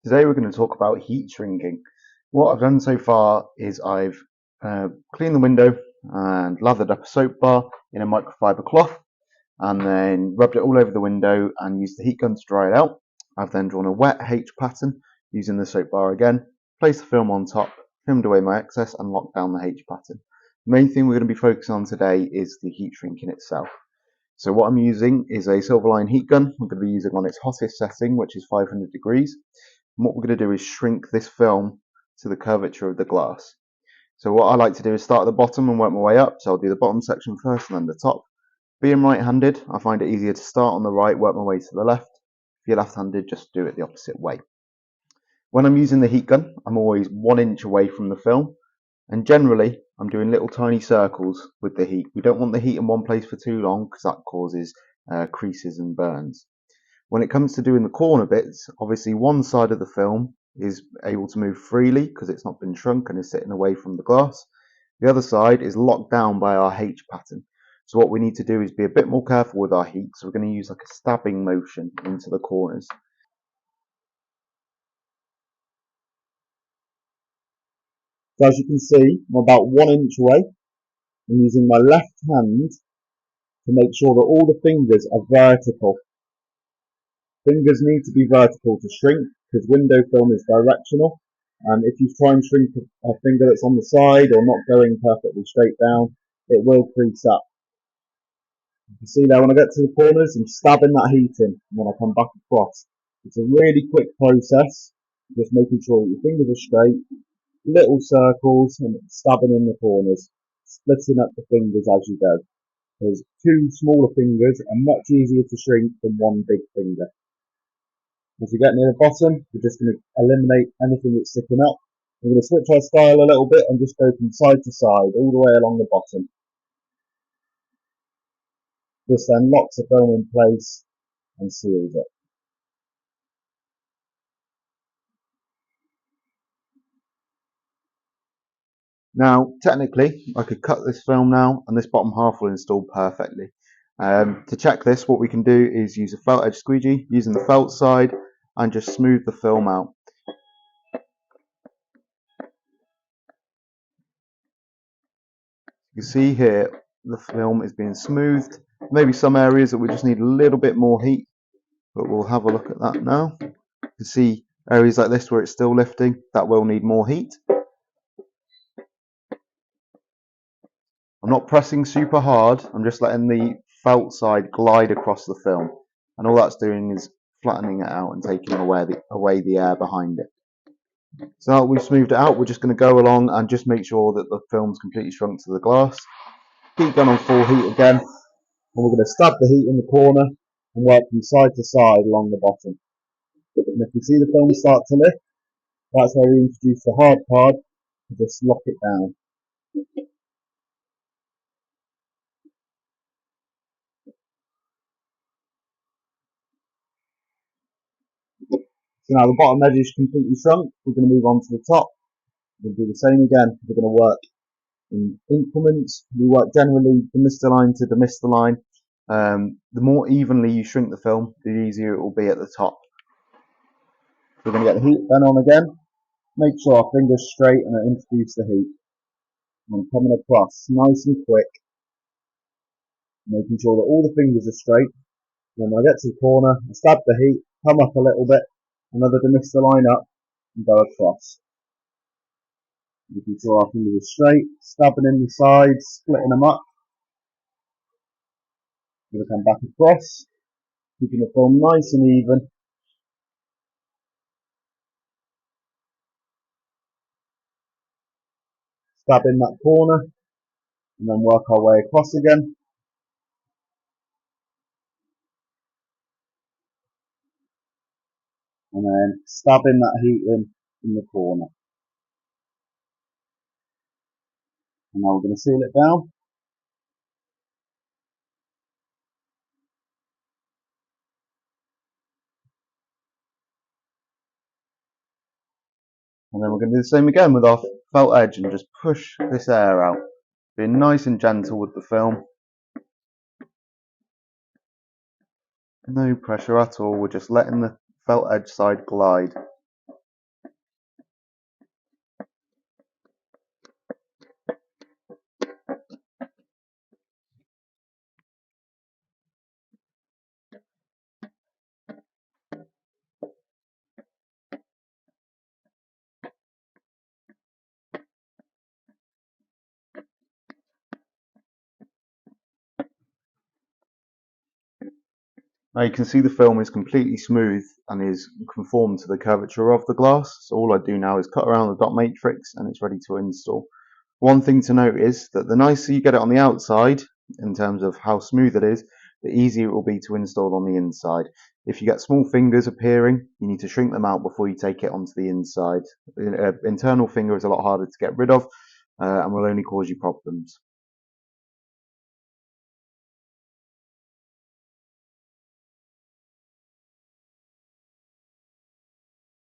Today we're going to talk about heat shrinking. What I've done so far is I've cleaned the window and lathered up a soap bar in a microfiber cloth and then rubbed it all over the window and used the heat gun to dry it out. I've then drawn a wet H pattern using the soap bar again, placed the film on top, trimmed away my excess and locked down the H pattern. The main thing we're going to be focusing on today is the heat shrinking itself. So what I'm using is a Silverline heat gun. I'm going to be using on its hottest setting, which is 500 degrees. And what we're going to do is shrink this film to the curvature of the glass. So what I like to do is start at the bottom and work my way up. So I'll do the bottom section first and then the top. Being right-handed, I find it easier to start on the right, work my way to the left. If you're left-handed, just do it the opposite way. When I'm using the heat gun, I'm always 1 inch away from the film. And generally, I'm doing little tiny circles with the heat. We don't want the heat in one place for too long because that causes creases and burns. When it comes to doing the corner bits, obviously one side of the film is able to move freely because it's not been shrunk and is sitting away from the glass. The other side is locked down by our H pattern. So what we need to do is be a bit more careful with our heat. So we're going to use like a stabbing motion into the corners. So as you can see, I'm about 1 inch away. I'm using my left hand to make sure that all the fingers are vertical. Fingers need to be vertical to shrink because window film is directional. And if you try and shrink a finger that's on the side or not going perfectly straight down, it will crease up. You can see there when I get to the corners, I'm stabbing that heat in when I come back across. It's a really quick process, just making sure that your fingers are straight, little circles and stabbing in the corners, splitting up the fingers as you go. Because two smaller fingers are much easier to shrink than one big finger. As we get near the bottom, we're just going to eliminate anything that's sticking up. We're going to switch our style a little bit and just go from side to side, all the way along the bottom. This then locks the film in place and seals it. Now, technically, I could cut this film now and this bottom half will install perfectly. To check this, what we can do is use a felt edge squeegee using the felt side and just smooth the film out. You can see here the film is being smoothed. Maybe some areas that we just need a little bit more heat, but we'll have a look at that now. You can see areas like this where it's still lifting, that will need more heat. I'm not pressing super hard, I'm just letting the felt side glide across the film, and all that's doing is flattening it out and taking away the air behind it. So now that we've smoothed it out, we're just going to go along and just make sure that the film's completely shrunk to the glass. Heat gun on full heat again, and we're going to stab the heat in the corner and work from side to side along the bottom. And if you see the film start to lift, that's where we introduce the hard part to just lock it down. So now the bottom edge is completely shrunk, we're going to move on to the top. We're going to do the same again. We're going to work in increments. We work generally demister line to demister line. The more evenly you shrink the film, the easier it will be at the top. We're going to get the heat gun on again. Make sure our fingers straight and introduce the heat. And coming across nice and quick, making sure that all the fingers are straight. When I get to the corner, I stab the heat, come up a little bit, another demister line up, and go across. Making sure our fingers are straight, stabbing in the sides, splitting them up. Going to come back across, keeping the film nice and even. Stab in that corner, and then work our way across again. And then stab in that heat in the corner. And now we're going to seal it down. And then we're going to do the same again with our felt edge and just push this air out. Being nice and gentle with the film. No pressure at all, we're just letting the felt edge side glide. Now you can see the film is completely smooth and is conformed to the curvature of the glass. So all I do now is cut around the dot matrix and it's ready to install. One thing to note is that the nicer you get it on the outside, in terms of how smooth it is, the easier it will be to install on the inside. If you get small fingers appearing, you need to shrink them out before you take it onto the inside. Internal finger is a lot harder to get rid of and will only cause you problems.